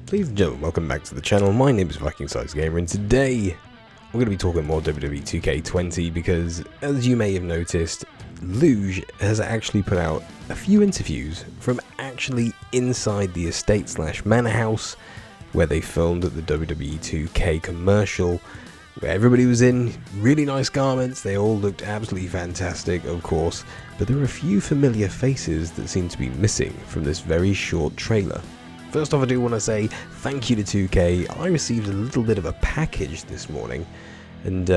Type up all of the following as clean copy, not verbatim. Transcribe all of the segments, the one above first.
Ladies and gentlemen, welcome back to the channel. My name is Viking Size Gamer, and today we're going to be talking more WWE 2K20 because, as you may have noticed, Luge has actually put out a few interviews from actually inside the estate / manor house where they filmed the WWE 2K commercial, where everybody was in really nice garments. They all looked absolutely fantastic, of course, but there were a few familiar faces that seem to be missing from this very short trailer. First off, I do want to say thank you to 2K. I received a little bit of a package this morning, and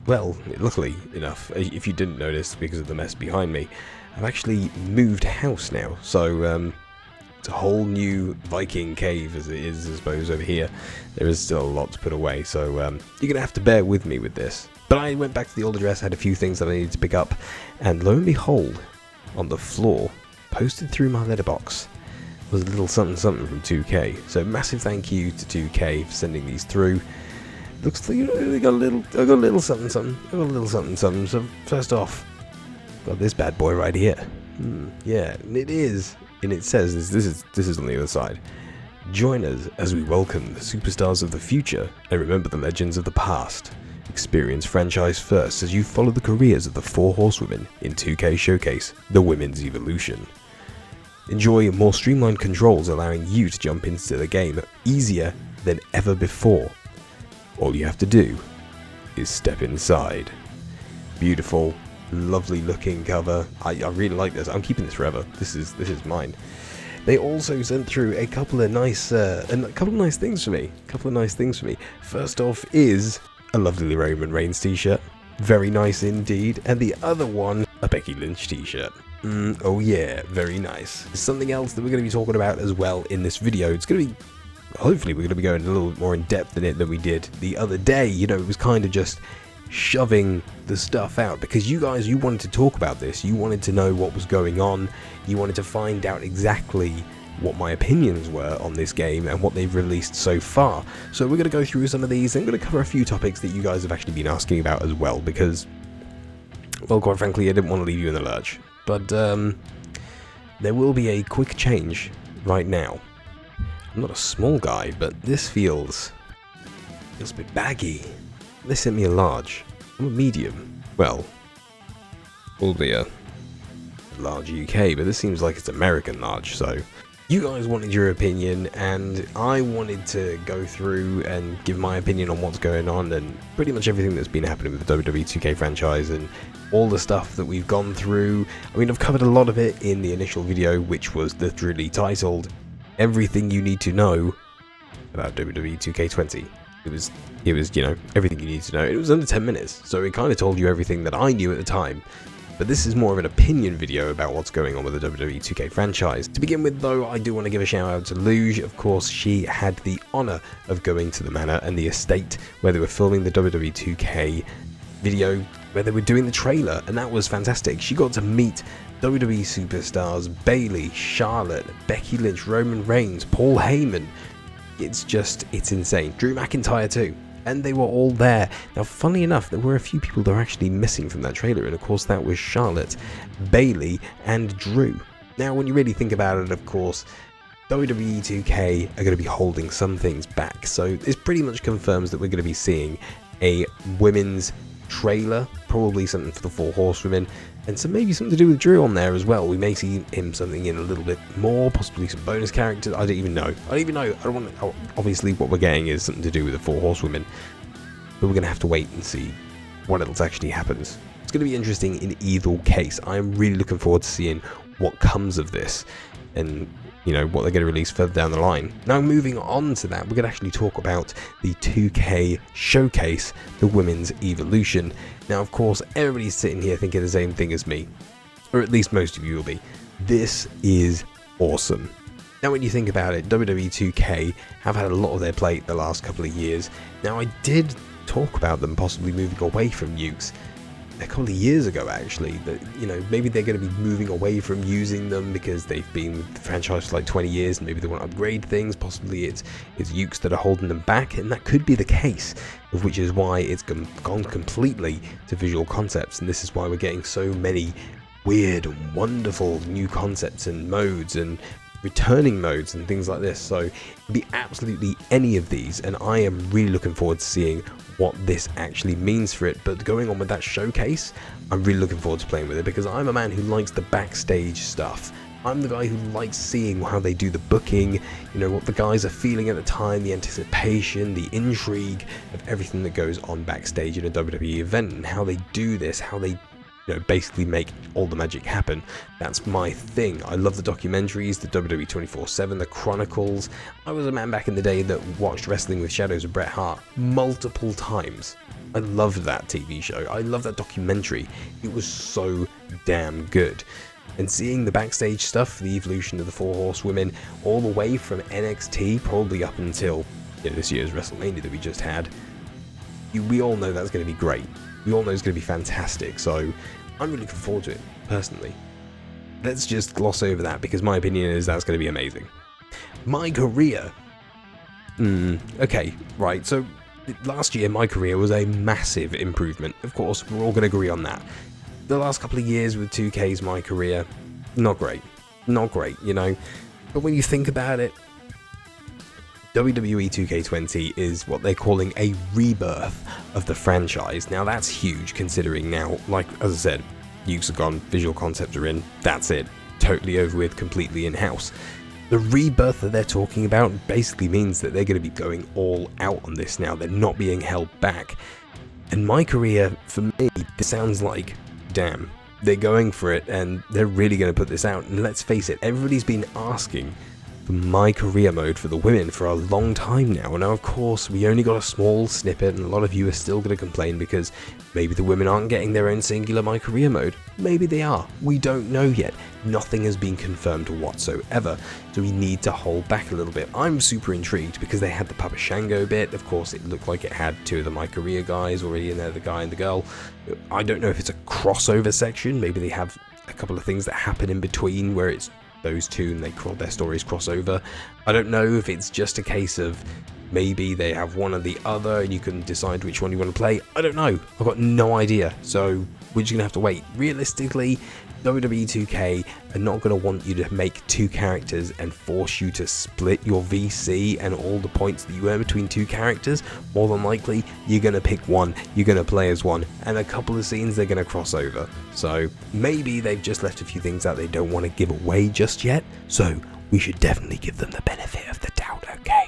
well, luckily enough, if you didn't notice because of the mess behind me, I've actually moved house now, so it's a whole new Viking cave as it is, I suppose, over here. There is still a lot to put away, so you're going to have to bear with me with this. But I went back to the old address, had a few things that I needed to pick up, and lo and behold, on the floor, posted through my letterbox, was a little something from 2K. So massive thank you to 2K for sending these through. Looks like I got a little something. So first off, got this bad boy right here. Yeah, and it is, and it says this is on the other side. Join us as we welcome the superstars of the future and remember the legends of the past. Experience franchise first as you follow the careers of the 4 horsewomen in 2K Showcase: The Women's Evolution. Enjoy more streamlined controls, allowing you to jump into the game easier than ever before. All you have to do is step inside. Beautiful, lovely looking cover. I really like this. I'm keeping this forever. This is mine. They also sent through a couple of nice things for me. First off is a lovely Roman Reigns t-shirt. Very nice indeed. And the other one, a Becky Lynch t-shirt. Oh yeah, very nice. Something else that we're going to be talking about as well in this video. It's going to be, hopefully we're going to be going a little bit more in depth in it than we did the other day. You know, it was kind of just shoving the stuff out because you guys, you wanted to talk about this. You wanted to know what was going on. You wanted to find out exactly what my opinions were on this game and what they've released so far. So we're going to go through some of these. I'm going to cover a few topics that you guys have actually been asking about as well because, well, quite frankly, I didn't want to leave you in the lurch. But there will be a quick change right now. I'm not a small guy, but this feels a bit baggy. They sent me a large. I'm a medium. Well, albeit a large UK, but this seems like it's American large, so you guys wanted your opinion, and I wanted to go through and give my opinion on what's going on and pretty much everything that's been happening with the WWE 2K franchise and all the stuff that we've gone through. I mean, I've covered a lot of it in the initial video, which was literally titled Everything You Need to Know About WWE 2K20. It was, you know, everything you need to know. It was under 10 minutes, so it kind of told you everything that I knew at the time. But this is more of an opinion video about what's going on with the WWE 2K franchise. To begin with, though, I do want to give a shout out to Luge. Of course, she had the honour of going to the manor and the estate where they were filming the WWE 2K video, where they were doing the trailer, and that was fantastic. She got to meet WWE superstars Bayley, Charlotte, Becky Lynch, Roman Reigns, Paul Heyman. It's insane. Drew McIntyre too. And they were all there. Now, funnily enough, there were a few people that were actually missing from that trailer, and of course that was Charlotte, Bayley, and Drew. Now, when you really think about it, of course, WWE 2K are going to be holding some things back, so this pretty much confirms that we're going to be seeing a women's trailer, probably something for the 4 horsewomen, and some maybe something to do with Drew on there as well. We may see him something in a little bit more, possibly some bonus characters. I don't even know. I don't want to, obviously what we're getting is something to do with the 4 horsewomen, but we're going to have to wait and see what else actually happens. It's going to be interesting in either case. I'm really looking forward to seeing what comes of this and, you know, what they're going to release further down the line. Now, moving on to that, we're going to actually talk about the 2K Showcase, the Women's Evolution. Now, of course, everybody's sitting here thinking the same thing as me, or at least most of you will be. This is awesome. Now, when you think about it, WWE 2K have had a lot of their plate the last couple of years. Now, I did talk about them possibly moving away from nukes a couple of years ago, actually, that, you know, maybe they're going to be moving away from using them because they've been with the franchise for like 20 years and maybe they want to upgrade things. Possibly it's ukes that are holding them back, and that could be the case, which is why it's gone completely to visual concepts, and this is why we're getting so many weird and wonderful new concepts and modes and returning modes and things like this. So it'd be absolutely any of these, and I am really looking forward to seeing what this actually means for it. But going on with that showcase, I'm really looking forward to playing with it, because I'm a man who likes the backstage stuff. I'm the guy who likes seeing how they do the booking, you know, what the guys are feeling at the time, the anticipation, the intrigue of everything that goes on backstage in a WWE event, and how they do this, how they, you know, basically make all the magic happen. That's my thing. I love the documentaries, the WWE 24/7, the Chronicles. I was a man back in the day that watched Wrestling with Shadows of Bret Hart multiple times. I loved that TV show. I loved that documentary. It was so damn good. And seeing the backstage stuff, the evolution of the Four Horsewomen, all the way from NXT, probably up until, you know, this year's WrestleMania that we just had, we all know that's going to be great. We all know it's going to be fantastic. So I'm really looking forward to it, personally. Let's just gloss over that, because my opinion is that's going to be amazing. MyCareer. Okay, right. So last year, MyCareer was a massive improvement. Of course, we're all going to agree on that. The last couple of years with 2K's MyCareer, not great. Not great, you know. But when you think about it, WWE 2K20 is what they're calling a rebirth of the franchise. Now that's huge, considering now, like as I said, nukes are gone, visual concepts are in, that's it. Totally over with, completely in-house. The rebirth that they're talking about basically means that they're going to be going all out on this now. They're not being held back. And MyCareer, for me, this sounds like, damn, they're going for it, and they're really going to put this out. And let's face it, everybody's been asking for MyCareer Mode for the women for a long time now. Now, of course, we only got a small snippet, and a lot of you are still going to complain because maybe the women aren't getting their own singular MyCareer Mode. Maybe they are. We don't know yet. Nothing has been confirmed whatsoever, so we need to hold back a little bit. I'm super intrigued because they had the Papa Shango bit. Of course, it looked like it had two of the MyCareer guys already in there, the guy and the girl. I don't know if it's a crossover section. Maybe they have a couple of things that happen in between where it's those two and their stories cross over. I don't know if it's just a case of maybe they have one or the other and you can decide which one you want to play. I don't know. I've got no idea. So we're just going to have to wait. Realistically, WWE 2K are not going to want you to make two characters and force you to split your VC and all the points that you earn between two characters. More than likely, you're going to pick one, you're going to play as one, and a couple of scenes they're going to cross over. So maybe they've just left a few things out they don't want to give away just yet. So we should definitely give them the benefit of the doubt, okay?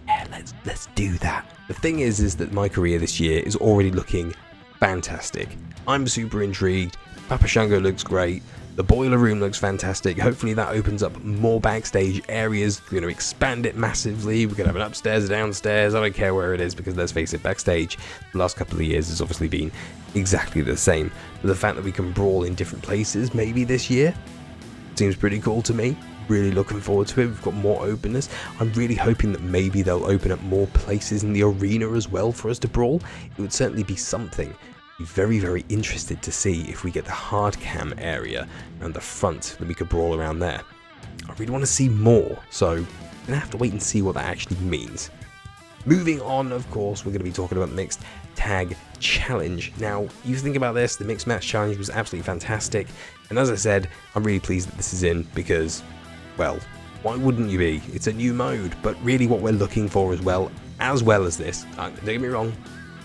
Yeah, let's do that. The thing is that MyCareer this year is already looking fantastic. I'm super intrigued. Papa Shango looks great. The boiler room looks fantastic. Hopefully that opens up more backstage areas. We're going to expand it massively. We're going to have an upstairs, a downstairs. I don't care where it is, because let's face it, backstage the last couple of years has obviously been exactly the same. But the fact that we can brawl in different places maybe this year seems pretty cool to me. Really looking forward to it. We've got more openness. I'm really hoping that maybe they'll open up more places in the arena as well for us to brawl. It would certainly be something. Very, very interested to see if we get the hard cam area around the front, that we could brawl around there. I really want to see more, so I'm going to have to wait and see what that actually means. Moving on, of course, we're going to be talking about the Mixed Tag Challenge. Now, you think about this, the Mixed Match Challenge was absolutely fantastic, and as I said, I'm really pleased that this is in because, well, why wouldn't you be? It's a new mode, but really what we're looking for as well as this, don't get me wrong,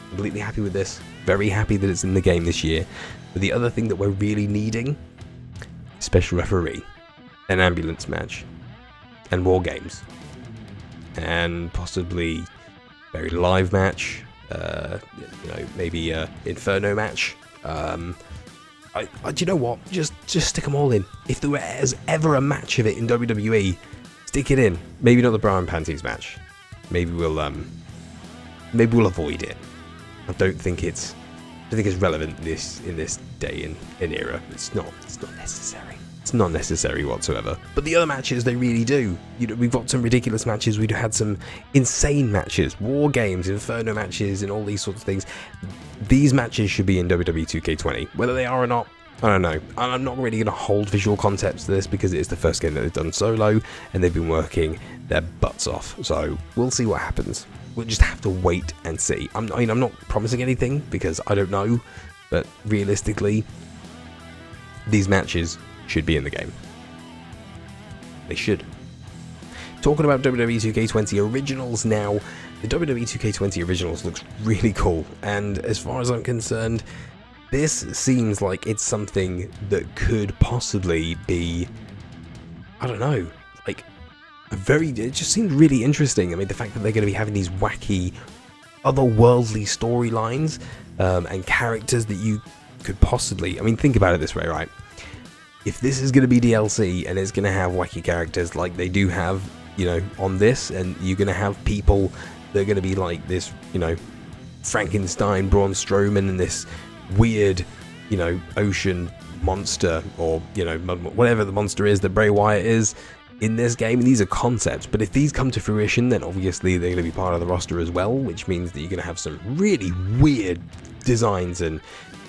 completely happy with this. Very happy that it's in the game this year. But the other thing that we're really needing, special referee, an ambulance match, and war games, and possibly very live match. Maybe a Inferno match. Do you know what? Just stick them all in. If there was ever a match of it in WWE, stick it in. Maybe not the bra and panties match. Maybe we'll avoid it. I don't think it's relevant in this day and era. It's not necessary. It's not necessary whatsoever. But the other matches, they really do. You know, we've got some ridiculous matches. We've had some insane matches, war games, Inferno matches, and all these sorts of things. These matches should be in WWE 2K20. Whether they are or not, I don't know. I'm not really going to hold visual concepts to this because it is the first game that they've done solo, and they've been working their butts off. So we'll see what happens. We'll just have to wait and see. I'm not promising anything because I don't know, but realistically, these matches should be in the game. They should. Talking about WWE 2K20 Originals now, the WWE 2K20 Originals looks really cool, and as far as I'm concerned, this seems like it's something that could possibly be, I don't know, like it just seemed really interesting. I mean, the fact that they're going to be having these wacky, otherworldly storylines and characters that you could possibly, I mean, think about it this way, right? If this is going to be DLC and it's going to have wacky characters like they do have, you know, on this, and you're going to have people that are going to be like this, you know, Frankenstein, Braun Strowman, and this weird, you know, ocean monster, or, you know, whatever the monster is that Bray Wyatt is in this game. And these are concepts, but if these come to fruition, then obviously they're going to be part of the roster as well, which means that you're going to have some really weird designs and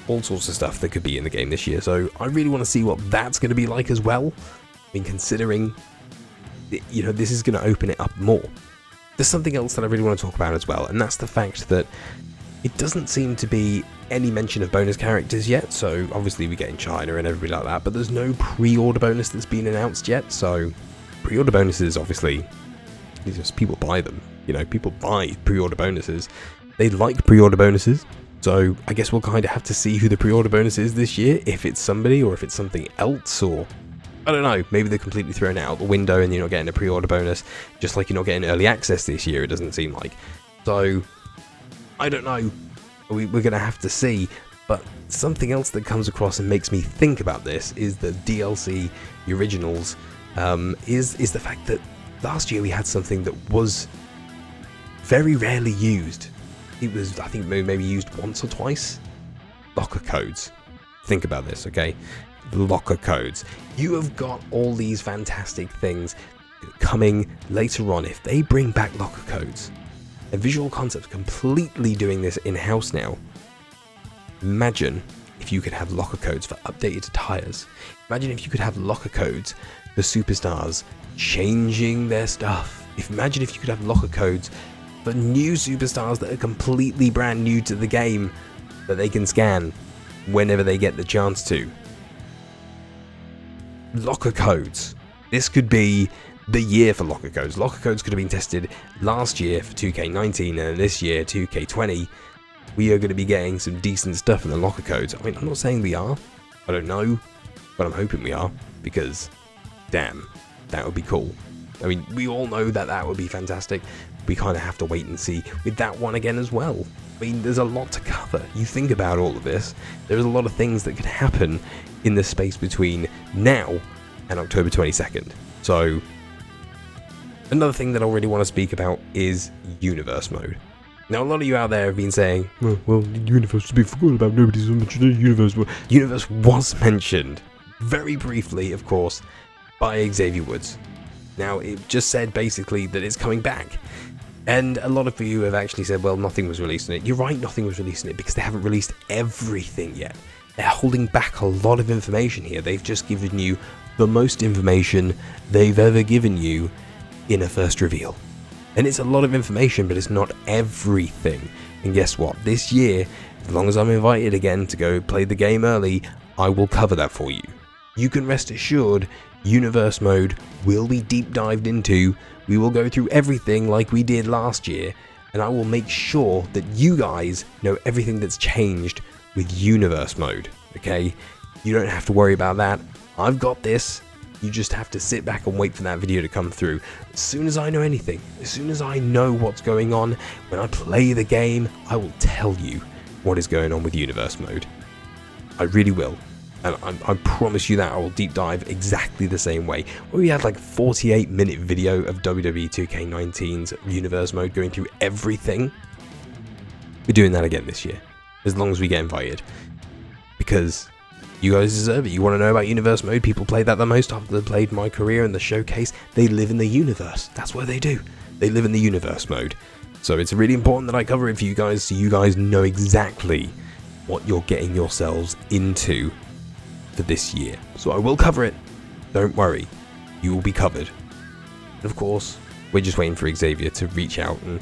all sorts of stuff that could be in the game this year. So I really want to see what that's going to be like as well. I mean, considering, you know, this is going to open it up more. There's something else that I really want to talk about as well, and that's the fact that it doesn't seem to be any mention of bonus characters yet. So obviously we get in China and everybody like that, but there's no pre-order bonus that's been announced yet. So pre-order bonuses, obviously, it's just people buy them. You know, people buy pre-order bonuses. They like pre-order bonuses. So I guess we'll kind of have to see who the pre-order bonus is this year, if it's somebody or if it's something else, or I don't know, maybe they're completely thrown out the window and you're not getting a pre-order bonus, just like you're not getting early access this year, it doesn't seem like. So I don't know, we're going to have to see. But something else that comes across and makes me think about this is the DLC, the Originals, is the fact that last year we had something that was very rarely used. It was, I think, maybe used once or twice. Locker codes. Think about this, okay? Locker codes. You have got all these fantastic things coming later on. If they bring back locker codes, and Visual Concepts completely doing this in-house now, imagine if you could have locker codes for updated attires. Imagine if you could have locker codes for superstars changing their stuff. Imagine if you could have locker codes for new superstars that are completely brand new to the game that they can scan whenever they get the chance to. Locker codes. This could be the year for locker codes. Locker codes could have been tested last year for 2K19, and this year 2K20. We are going to be getting some decent stuff in the locker codes. I mean, I'm not saying we are. I don't know, but I'm hoping we are, because damn, that would be cool. I mean, we all know that that would be fantastic. We kind of have to wait and see with that one again as well. I mean, there's a lot to cover. You think about all of this, there's a lot of things that could happen in the space between now and October 22nd. So, another thing that I really want to speak about is Universe Mode. Now, a lot of you out there have been saying, well, the Universe has been forgotten about, nobody's mentioned the Universe. Universe was mentioned, very briefly, of course, by Xavier Woods. Now, it just said basically that it's coming back. And a lot of you have actually said, well, nothing was released in it. You're right, nothing was released in it, because they haven't released everything yet. They're holding back a lot of information here. They've just given you the most information they've ever given you in a first reveal. And it's a lot of information, but it's not everything. And guess what? This year, as long as I'm invited again to go play the game early, I will cover that for you. You can rest assured, Universe Mode will be deep dived into. We will go through everything like we did last year, and I will make sure that you guys know everything that's changed with Universe Mode, okay? You don't have to worry about that. I've got this. You just have to sit back and wait for that video to come through. As soon as I know anything, as soon as I know what's going on, when I play the game, I will tell you what is going on with Universe Mode. I really will. And I promise you that I will deep dive exactly the same way. We had like a 48-minute video of WWE 2K19's Universe Mode going through everything. We're doing that again this year, as long as we get invited. Because you guys deserve it. You want to know about Universe Mode? People play that the most after they played MyCareer and the showcase. They live in the universe. That's what they do. They live in the Universe Mode. So it's really important that I cover it for you guys, so you guys know exactly what you're getting yourselves into for this year. So I will cover it. Don't worry. You will be covered. And of course, we're just waiting for Xavier to reach out and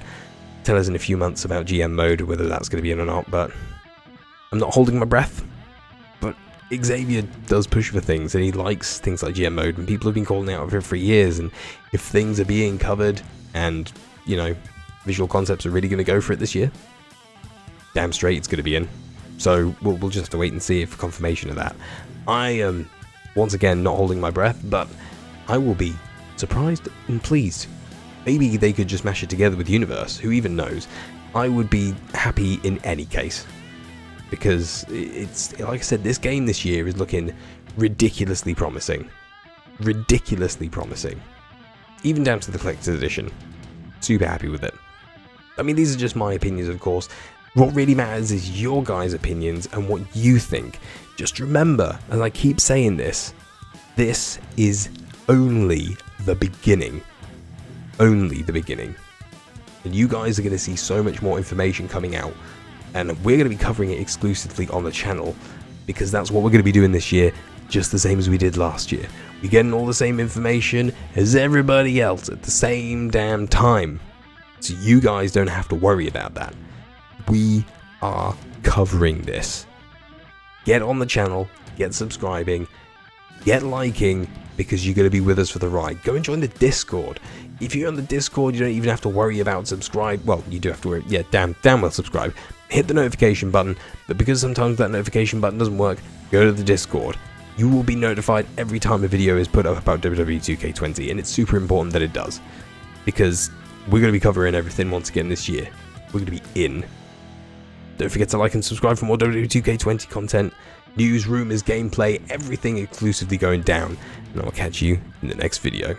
tell us in a few months about GM mode, whether that's going to be in or not, but I'm not holding my breath. But Xavier does push for things, and he likes things like GM mode, and people have been calling out for it for years. And if things are being covered, and you know, visual concepts are really going to go for it this year, damn straight it's going to be in. So we'll just have to wait and see for confirmation of that. I am once again not holding my breath, but I will be surprised and pleased. Maybe they could just mash it together with Universe, who even knows. I would be happy in any case, because it's, like I said, this game this year is looking ridiculously promising. Ridiculously promising. Even down to the collector's edition. Super happy with it. I mean, these are just my opinions, of course. What really matters is your guys' opinions and what you think. Just remember, as I keep saying this is only the beginning. Only the beginning. And you guys are going to see so much more information coming out, and we're going to be covering it exclusively on the channel, because that's what we're going to be doing this year, just the same as we did last year. We're getting all the same information as everybody else at the same damn time, so you guys don't have to worry about that. We are covering this. Get on the channel, get subscribing, get liking, because you're going to be with us for the ride. Go and join the Discord. If you're on the Discord, you don't even have to worry about subscribe. Well, you do have to worry. Yeah, damn well subscribe. Hit the notification button. But because sometimes that notification button doesn't work, go to the Discord. You will be notified every time a video is put up about WWE 2K20, and it's super important that it does, because we're going to be covering everything once again this year. We're going to be in. Don't forget to like and subscribe for more WWE 2K20 content, news, rumors, gameplay, everything exclusively going down. And I'll catch you in the next video.